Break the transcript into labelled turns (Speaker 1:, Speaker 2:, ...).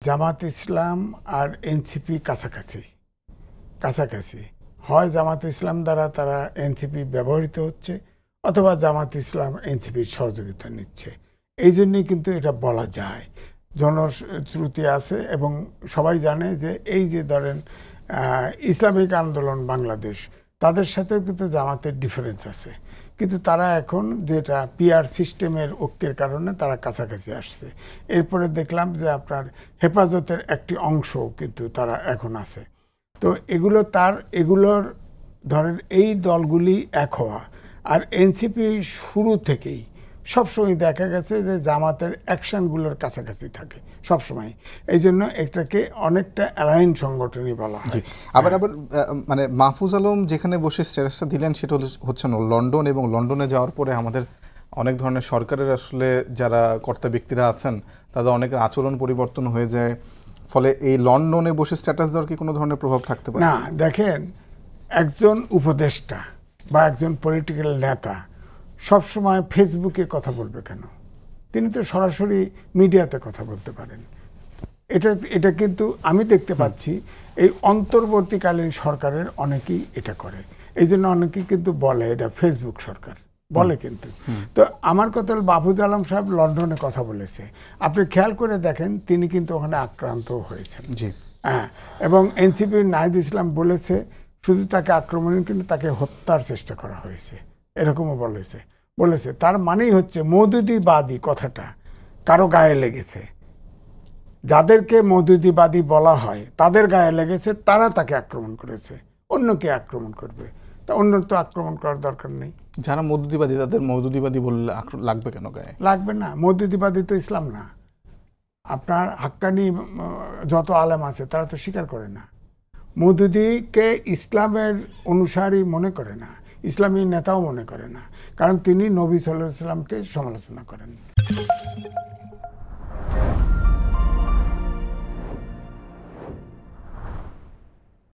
Speaker 1: জামাত ইসলাম আর NCP কাছাকাছি কাছাকাছি হয় জামাত ইসলাম দ্বারা তারা এনসিপি ব্যবহৃত হচ্ছে অথবা জামাত ইসলাম এনসিপির সহযোগিতা নিচ্ছে। এই জন্যই কিন্তু এটা বলা যায়, জনশ্রুতি আছে এবং সবাই জানে যে এই যে ধরেন ইসলামিক আন্দোলন বাংলাদেশ, তাদের সাথেও কিন্তু জামাতের ডিফারেন্স আছে, কিন্তু তারা এখন যেটা পিআর সিস্টেমের ঐক্যের কারণে তারা কাছাকাছি আসছে। এরপরে দেখলাম যে আপনার হেফাজতের একটি অংশ কিন্তু তারা এখন আছে। তো এগুলোর ধরেন এই দলগুলি এক হওয়া, আর এনসিপি শুরু থেকেই সবসময় দেখা গেছে যে জামাতের অ্যাকশনগুলোর কাছাকাছি থাকে সবসময়, এই জন্য এটাকে অনেকটা অ্যালাইন সংগঠনই বলা হয়।
Speaker 2: আবার মানে মাহফুজ আলম যেখানে বসে স্ট্যাটাসটা দিলেন সেটা হচ্ছে লন্ডন, এবং লন্ডনে যাওয়ার পরে আমাদের অনেক ধরনের সরকারের আসলে যারা কর্তা ব্যক্তিরা আছেন তাদের অনেকের আচরণ পরিবর্তন হয়ে যায়, ফলে এই লন্ডনে বসে স্ট্যাটাস দেওয়ার কি কোনো ধরনের প্রভাব থাকতে পারে?
Speaker 1: না, দেখেন, একজন উপদেষ্টা বা একজন পলিটিক্যাল নেতা সবসময় ফেসবুকে কথা বলবে কেন? তিনি তো সরাসরি মিডিয়াতে কথা বলতে পারেন। এটা কিন্তু আমি দেখতে পাচ্ছি এই অন্তর্বর্তীকালীন সরকারের অনেকেই এটা করে, এই জন্য অনেকেই কিন্তু বলে এটা ফেসবুক সরকার বলে। কিন্তু তো আমার কথা হল, মাহফুজ আলম সাহেব লন্ডনে কথা বলেছে, আপনি খেয়াল করে দেখেন তিনি কিন্তু ওখানে আক্রান্ত হয়েছেন। হ্যাঁ, এবং এনসিপির নাহিদ ইসলাম বলেছে শুধু তাকে আক্রমণ কিন্তু তাকে হত্যার চেষ্টা করা হয়েছে, এরকমও বলেছে। তার মানেই হচ্ছে মওদুদিবাদী কথাটা কারো গায়ে লেগেছে, যাদেরকে মওদুদিবাদী বলা হয় তাদের গায়ে লেগেছে, তারা তাকে আক্রমণ করেছে। অন্য কে আক্রমণ করবে? তা অন্য তো আক্রমণ করার দরকার নেই।
Speaker 2: যারা মওদুদিবাদী তাদের মওদুদিবাদী বললে লাগবে কেন গায়ে?
Speaker 1: লাগবে না, মওদুদিবাদী তো ইসলাম না। আপনার হাক্কানি যত আলেম আছে তারা তো স্বীকার করে না, মওদুদিকে ইসলামের অনুসারী মনে করে না, ইসলামী নেতাও মনে করে না, কারণ তিনি নবী সাল্লাল্লাহু আলাইহি ওয়াসাল্লামকে সমালোচনা করেন।